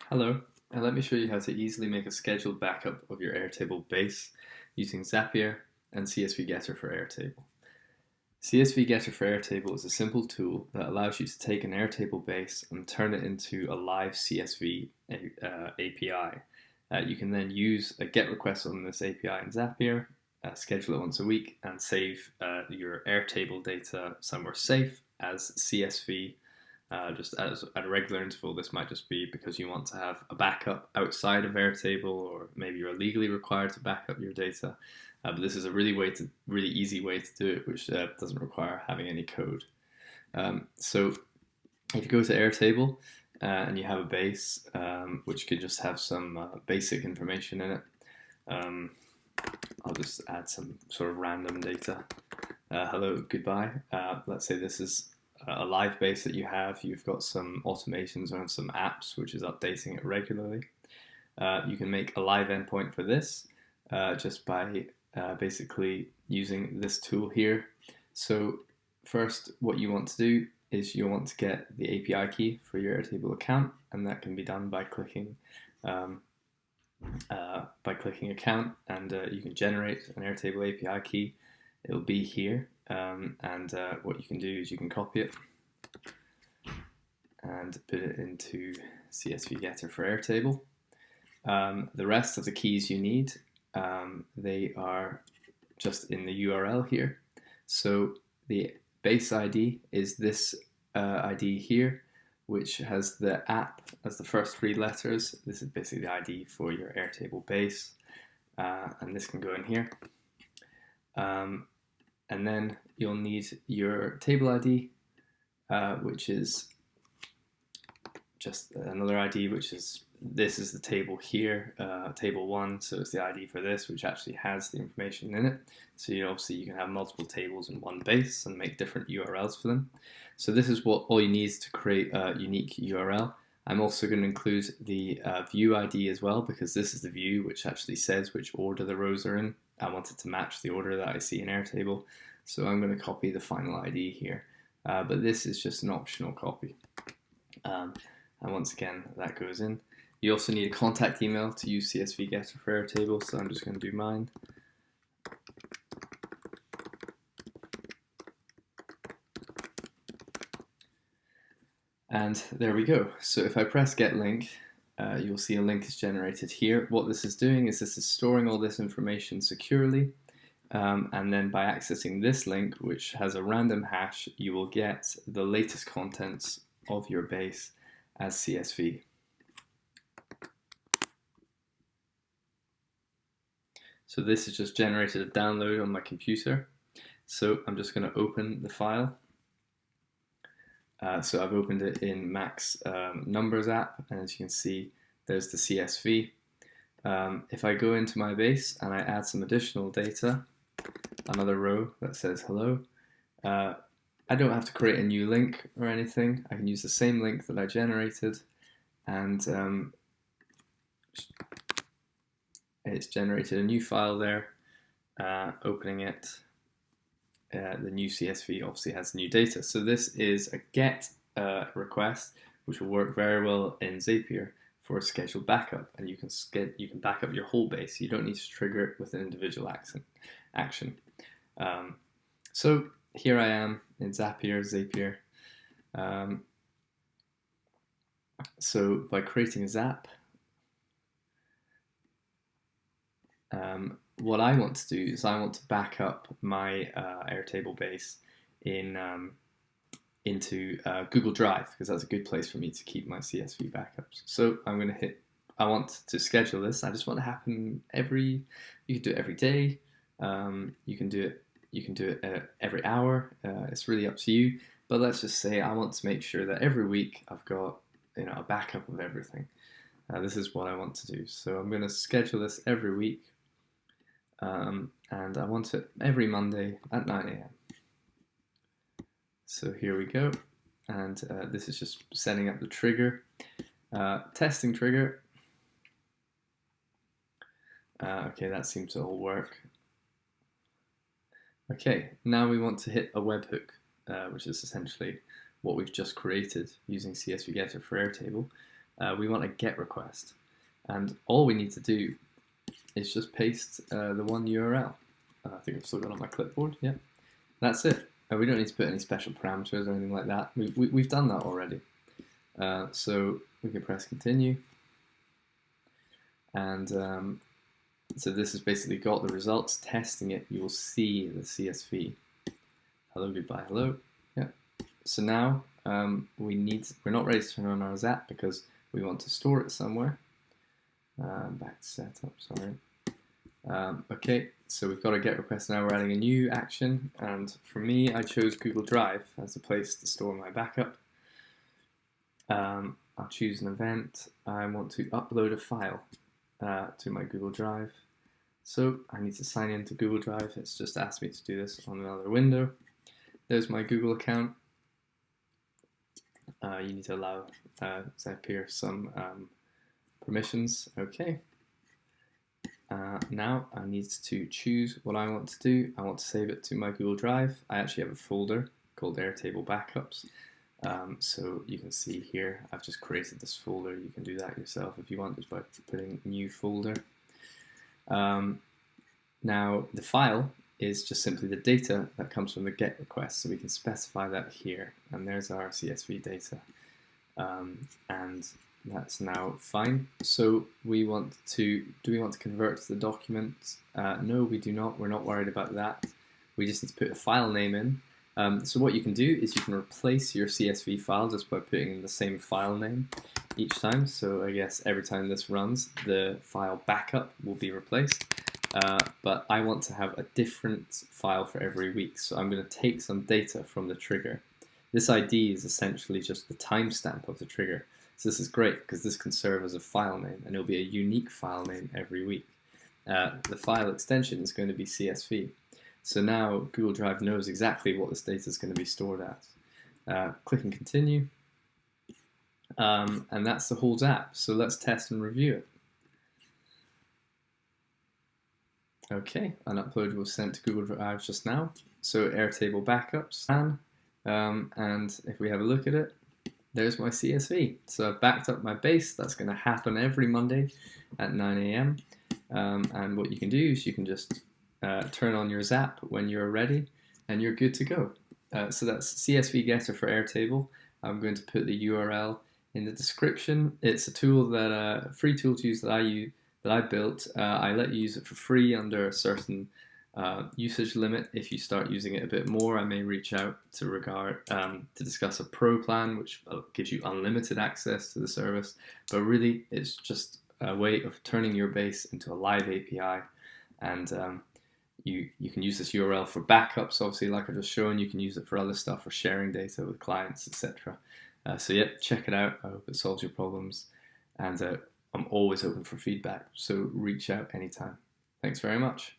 Hello, and let me show you how to easily make a scheduled backup of your Airtable base using Zapier and CSV Getter for Airtable. CSV Getter for Airtable is a simple tool that allows you to take an Airtable base and turn it into a live CSV API. You can then use a GET request on this API in Zapier, schedule it once a week, and save your Airtable data somewhere safe as CSV just as at a regular interval. This might just be because you want to have a backup outside of Airtable, or maybe you're legally required to back up your data. But this is a really easy way to do it, which doesn't require having any code. So if you go to Airtable and you have a base which could just have some basic information in it, I'll just add some sort of random data. Hello, goodbye. Let's say this is a live base that you have. You've got some automations around some apps which is updating it regularly. You can make a live endpoint for this just by basically using this tool here. So first, what you want to do is you want to get the API key for your Airtable account, and that can be done by clicking account, and you can generate an Airtable API key. It'll be here, and what you can do is you can copy it and put it into CSV Getter for Airtable. The rest of the keys you need, they are just in the URL here. So the base ID is this ID here, which has the app as the first three letters. This is basically the ID for your Airtable base, and this can go in here. And then you'll need your table ID, which is just another ID, which is, this is the table here, table 1, so it's the ID for this, which actually has the information in it. So obviously you can have multiple tables in one base and make different URLs for them. So this is what all you need to create a unique URL. I'm also going to include the view ID as well, because this is the view which actually says which order the rows are in. I want it to match the order that I see in Airtable, so I'm going to copy the final ID here, but this is just an optional copy. And once again, that goes in. You also need a contact email to use CSV Getter for Airtable, so I'm just going to do mine. And there we go. So if I press get link, you'll see a link is generated here. What this is doing is this is storing all this information securely, and then by accessing this link, which has a random hash, you will get the latest contents of your base as CSV. So this has just generated a download on my computer. So I'm just going to open the file. So I've opened it in Mac's Numbers app, and as you can see, there's the CSV. If I go into my base and I add some additional data, another row that says hello, I don't have to create a new link or anything. I can use the same link that I generated, and it's generated a new file there. Opening it, the new CSV obviously has new data. So this is a GET request, which will work very well in Zapier for a scheduled backup, and you can back up your whole base. You don't need to trigger it with an individual action. So here I am in Zapier. So by creating a Zap, what I want to do is I want to back up my Airtable base into Google Drive, because that's a good place for me to keep my CSV backups. So I'm going to I want to schedule this. I just want it to happen you can do it every day. You can do it every hour. It's really up to you. But let's just say I want to make sure that every week I've got a backup of everything. This is what I want to do. So I'm going to schedule this every week, and I want it every Monday at 9 a.m. So here we go, and this is just setting up the trigger, testing trigger. Okay, that seems to all work. Okay, now we want to hit a webhook, which is essentially what we've just created using CSV Getter for Airtable. we want a GET request. And all we need to do is just paste the one URL. I think I've still got it on my clipboard, yeah. That's it. We don't need to put any special parameters or anything like that. We've done that already. So we can press continue. And so this has basically got the results. Testing it, you will see the CSV. Hello, goodbye, hello. Yeah. So now we're not ready to turn on our Zap because we want to store it somewhere. Back to setup, sorry. Okay, so we've got a GET request now. We're adding a new action, and for me, I chose Google Drive as the place to store my backup. I'll choose an event. I want to upload a file to my Google Drive. So I need to sign into Google Drive. It's just asked me to do this on another window. There's my Google account. You need to allow Zapier some permissions. Okay. Now I need to choose what I want to do. I want to save it to my Google Drive. I actually have a folder called Airtable Backups. So you can see here, I've just created this folder. You can do that yourself if you want, just by putting new folder. Now the file is just simply the data that comes from the GET request, so we can specify that here. And there's our CSV data. And that's now fine. So do we want to convert to the document? No, we do not. We're not worried about that. We just need to put a file name in. So what you can do is you can replace your CSV file just by putting in the same file name each time. So I guess every time this runs, the file backup will be replaced. But I want to have a different file for every week. So I'm going to take some data from the trigger. This ID is essentially just the timestamp of the trigger. So this is great because this can serve as a file name, and it'll be a unique file name every week. The file extension is going to be CSV. So now Google Drive knows exactly what this data is going to be stored at. Click and continue. And that's the whole Zap. So let's test and review it. Okay, an upload was sent to Google Drive just now. So Airtable Backups. And if we have a look at it, there's my CSV. So I've backed up my base. That's going to happen every Monday at 9 AM. And what you can do is you can just turn on your Zap when you're ready, and you're good to go. So that's CSV Getter for Airtable. I'm going to put the URL in the description. It's a tool that a free tool to use that I built. I let you use it for free under a certain usage limit. If you start using it a bit more, I may reach out to discuss a pro plan, which gives you unlimited access to the service. But really, it's just a way of turning your base into a live API, and you can use this URL for backups. Obviously, like I've just shown, you can use it for other stuff, for sharing data with clients, etc. So yeah, check it out. I hope it solves your problems, and I'm always open for feedback. So reach out anytime. Thanks very much.